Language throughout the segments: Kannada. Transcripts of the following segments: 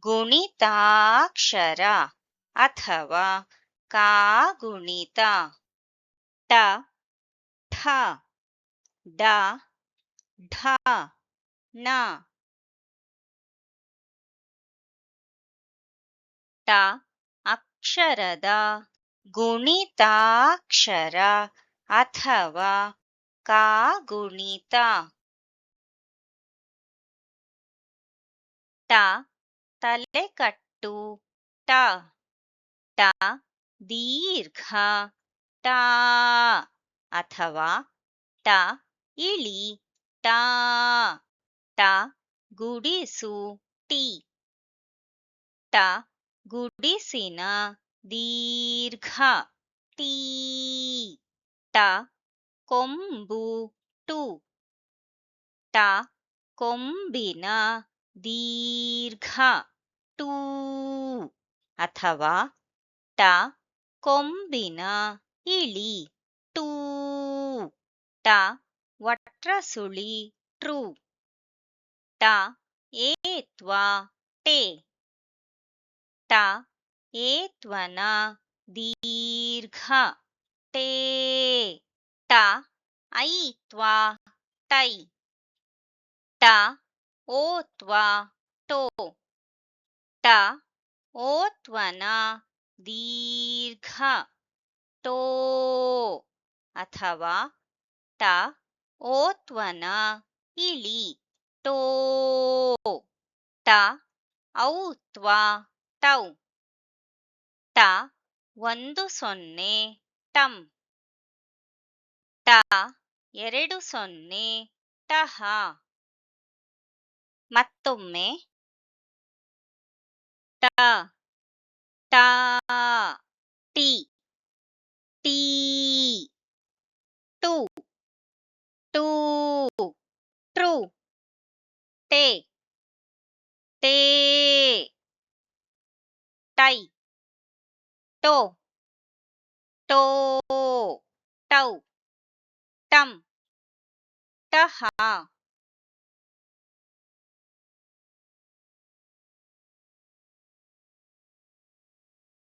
ಗುಣಿತಾಕ್ಷರ ಅಥವಾ ಕಾಗುಣಿತ. ಟ ಠ ಡ ಢ ಣ. ಟ ಅಕ್ಷರದ ಗುಣಿತಾಕ್ಷರ ಅಥವಾ ಕಾಗುಣಿತ. ಟ ತಲೆಕಟ್ಟು ಟ. ಟ ದೀರ್ಘ ಟ ಅಥವಾ ಟ ಇಳಿ ಟ. ಟ ಗುಡಿಸು ಟಿ. ಟ ಗುಡಿಸಿನ ದೀರ್ಘ ಟೀ. ಟ ಕೊಂಬು ಟು. ಟ ಕೊಂಬಿನ ದೀರ್ಘ ಟೂ ಅಥವಾ ಟ ಕೊಂಬಿನ ಇಳಿ ಟೂ. ಟ ವಟ್ರಸುಳಿ ಟ್ರೂ. ಟ ಏತ್ವ ಟೇ. ಟ ಏತ್ವನ ದೀರ್ಘ ಟೇ. ಟ ಐತ್ವ ಟೈ. ಟ ಓತ್ವ ಟೋ. ಟ ಓತ್ವನ ದೀರ್ಘ ಟೋ ಅಥವಾ ಟ ಓತ್ವನ ಇಳಿ ಟೋ. ಟ ಔತ್ವ ಟೌ. ಟ ಒಂದು ಸೊನ್ನೆ ಟಂ. ಟ ಎರಡು ಸೊನ್ನೆ ಟಹ. ಮತ್ತೊಮ್ಮೆ ಟ ಟ ಟಿ ಟೀ. ಟು ಟೂ ಟ್ರೂ. ಟೇ ಟೇ. ಟೈ ಟೋ ಟೋ ಟೌ ಟಂ ಟಹ.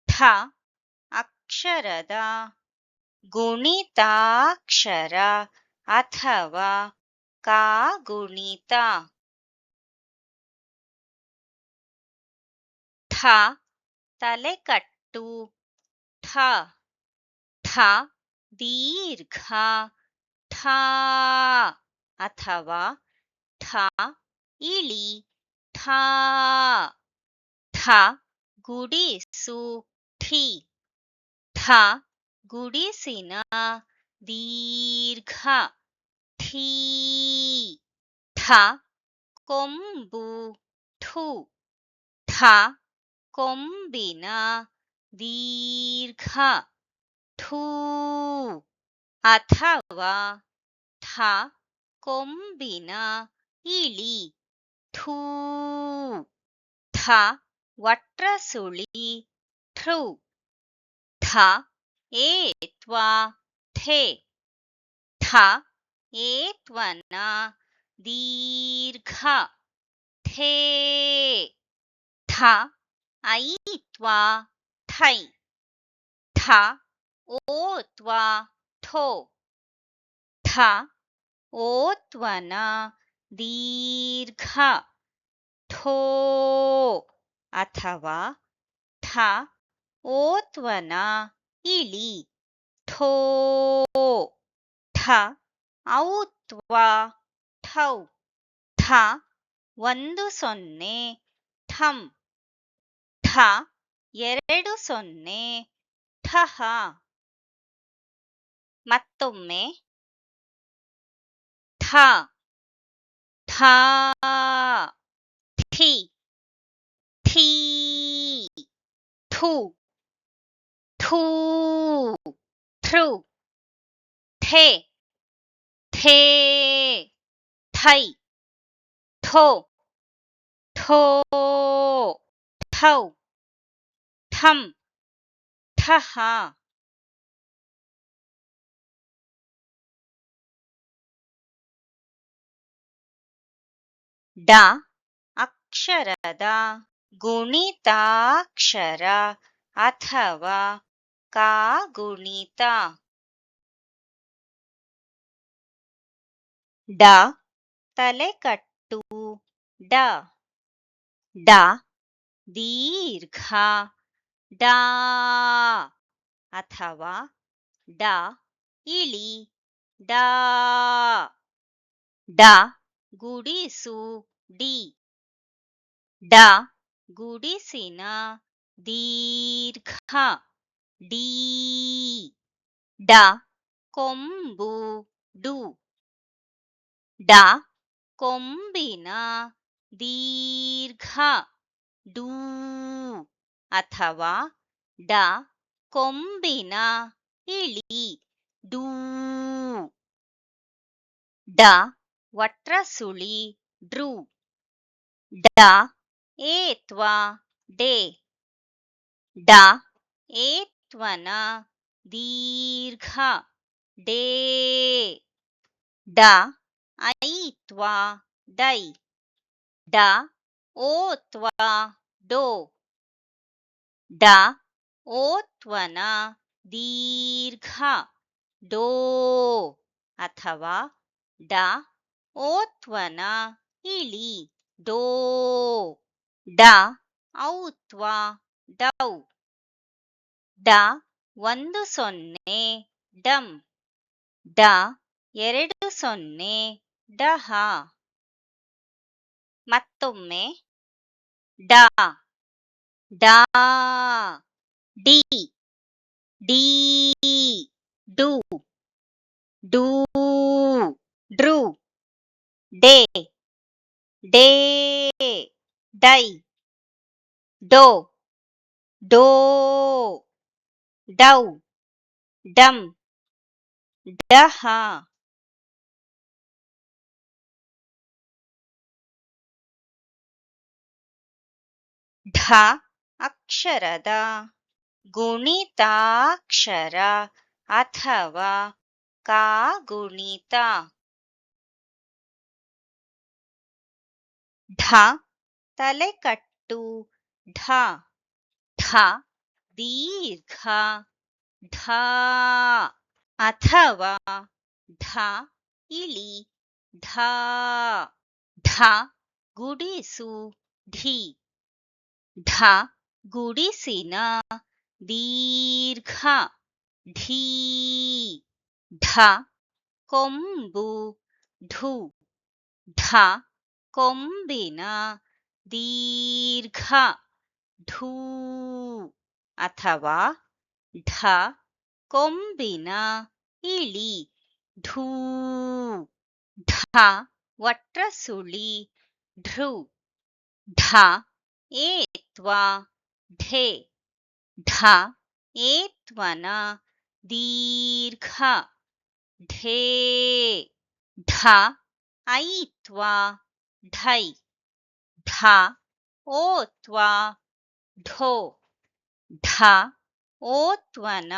ಠ ಅಕ್ಷರದ ಗುಣಿತಾಕ್ಷರ ಅಥವಾ ಕಾಗುಣಿತ. ಠ ತಲೆಕಟ್ಟು ಠ. ಠ ದೀರ್ಘ ಠ ಅಥವಾ ಠ ಇಳಿ ಠ. ಠ ಗುಡಿಸು ಠಿ. ಠ ಗುಡಿಸಿನ ದೀರ್ಘ ಠೀ. ಠ ಕೊಂಬು ಠು. ಠ ಕೊಂಬಿನ ದೀರ್ಘ ಠೂ ಅಥವಾ ಠ ಕೊಂಬಿನ ಇಳಿ ಠೂ. ಠ ವಟ್ರಸುಳಿ ಠೃ. ಠ ಏತ್ವ ಠೇ. ಠ ಏತ್ವನ ದೀರ್ಘ ಠೇ. ಠ ಐತ್ವ ಠೈ. ಠ ಓತ್ವ ಠೋ. ಠ ಓತ್ವನ ದೀರ್ಘ ಠೋ ಅಥವಾ ಠ ಓತ್ವನ ಇಳಿ ಠೋ. ಠ ಔತ್ವ ಠೌ. ಠ ಒಂದು ಸೊನ್ನೆ ಠಂ. ಠ ಎರಡು ಸೊನ್ನೆ ಠಹ. ಮತ್ತೊಮ್ಮೆ ಠ ಠ ಠಿ ಠೀ ಠು ಠೂ ಠೃ ಠೆ ಠೇ ಠೈ ಠೋ ಠೋ ಠೌ ಠಂ ಠಹ. ಡ ಅಕ್ಷರದ ಗುಣಿತಾಕ್ಷರ ಅಥವಾ ಕಾಗುಣಿತ. ಡ ತಲೆಕಟ್ಟು ಡ ಡ ದೀರ್ಘ ಡಾ ಅಥವಾ ಡ ಇಳಿ ಡಾ ಡ ಗುಡಿಸು ಡಿ ಡ ಗುಡಿಸಿನ ದೀರ್ಘ ಡೀ ಡ ಕೊಂಬು ಡು ಡ ಕೊಂಬಿನ ದೀರ್ಘ ಡೂ ಅಥವಾ ಡ ಕೊಂಬಿನ ಇಳಿ ಡೂ ಡ ವಟ್ರಸುಳಿ ಡ್ರೂ ಡ ಏತ್ವ ಡೇ ಡ ಏತ್ವನ ದೀರ್ಘ ಡೇ ಡ ಐತ್ವ ಡೈ ಡ ಓತ್ವ ಡೋ ಡ ಓತ್ವನ ದೀರ್ಘ ಡೋ ಅಥವಾ ಡ ಓತ್ವನ ಇಳಿ ಡೋ ಡ ಔತ್ವ ಡೌ ಡ 10 ಡಂ ಡ 20 ಡಹ. ಮತ್ತೊಮ್ಮೆ ಡ ಡಾ ಡಿ ಡೀ ಡು ಡೂ ಡ್ರೂ ಡೇ ಡೇ ಡೈ ಡೋ ಡೋ ಡೌ ಡಂ ಡಹ. ಢ ಅಕ್ಷರದ ಗುಣಿತಾಕ್ಷರ ಅಥವಾ ಕಾಗುಣಿತ. ಢ ತಲೆಕಟ್ಟು ಢ ಢ ದೀರ್ಘ ಢ ಅಥವಾ ಢ ಇಳಿ ಢ ಢ ಗುಡಿಸು ಢಿ ಢ ಗುಡಿಸಿನ ದೀರ್ಘ ಢೀ ಢ ಕೊಂಬು ಢು ಢ ಕೊಂಬಿನ ದೀರ್ಘ ಢೂ ಅಥವಾ ಢ ಕೊಂಬಿನ ಇಳಿ ಢೂ ಢ ವಟ್ರಸುಳಿ ಢೃ ಢ ಏತ್ವ ಢೇ ಢ ಏತ್ವನ ದೀರ್ಘ ಢೇ ಢ ಐತ್ವ ಢೈ ಢ ಓತ್ವ ಢೋ ಢ ಓತ್ವನ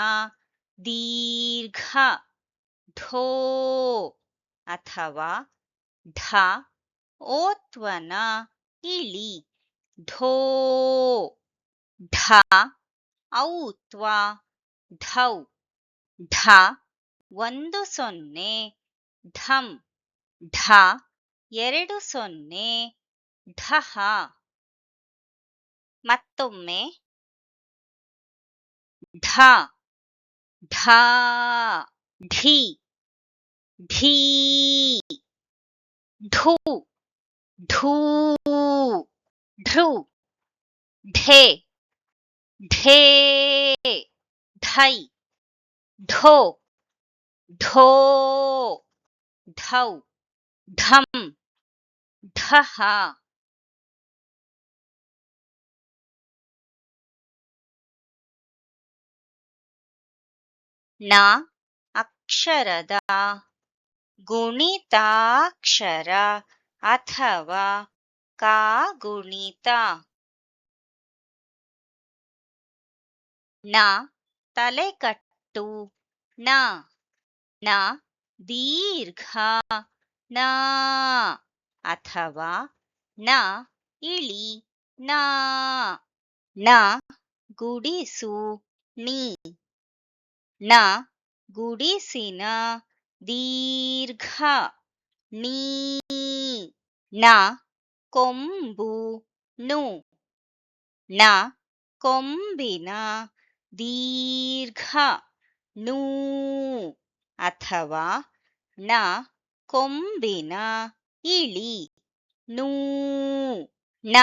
ದೀರ್ಘ ಢೋ ಅಥವಾ ಢ ಓತ್ವನ ಇಳಿ ಢೋ ಢ ಔತ್ವ ಢೌ ಢ 10 ಢಂ ಢ 20 ಢಹ. ಮತ್ತೊಮ್ಮೆ ಢ ಢಾ ಢಿ ಢೀ ಢೂ ಢೂ ಢೃ ಢೇ ಢೇ ಢೈ ಢೋ ಢೋ ಢೌ ಢಂ ಢಹ. ನ ಅಕ್ಷರದ ಗುಣಿತಾಕ್ಷರ ಅಥವಾ ಕಾಗುಣಿತ. ನ ತಲೆಕಟ್ಟು ನ ನ ದೀರ್ಘ ನ ಅಥವಾ ನ ಇಳಿ ನಾ ನ ಗುಡಿಸು ನೀ ನ ಗುಡಿಸಿನ ದೀರ್ಘ ನೀ ನ ಕೊಂಬು ನು ನ ಕೊಂಬಿನ ದೀರ್ಘ ನೂ ಅಥವಾ ನ ಕೊಂಬಿನ ಇಳಿ ನೂ ನ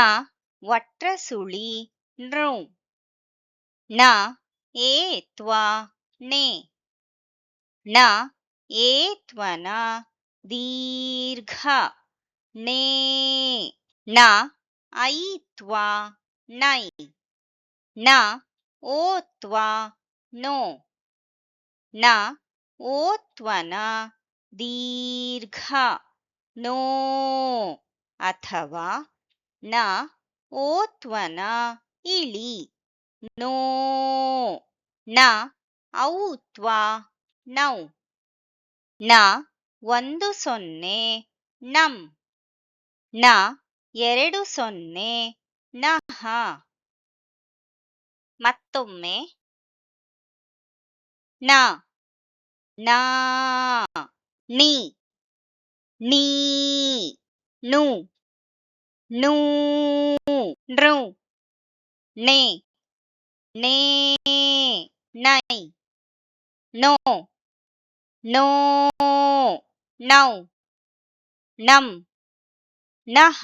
ವಟ್ರಸುಳಿ ನೃ ನ ಏತ್ವ ನೆ ನ ಏತ್ವನ ದೀರ್ಘ ನೇ ನ ಐತ್ವ ನೈ ನ ಓತ್ವ ನೋ ನ ಓತ್ವನ ದೀರ್ಘ ನೋ ಅಥವಾ ನ ಓತ್ವನ ಇಳಿ ನೋ ನ ಔತ್ವ ನೌ ನ ಒಂದು ಸೊನ್ನೆ ನಂ ನ ಎರಡು ಸೊನ್ನೆ ನಹ ಮತ್ತೊಮ್ಮೆ ನ ನಾ ನಿ ನೀ ನು ನೂ ನೃ ನೆ ನೇ ನೈ ನೋ ನೋ ನೌ ನಂ ನಹ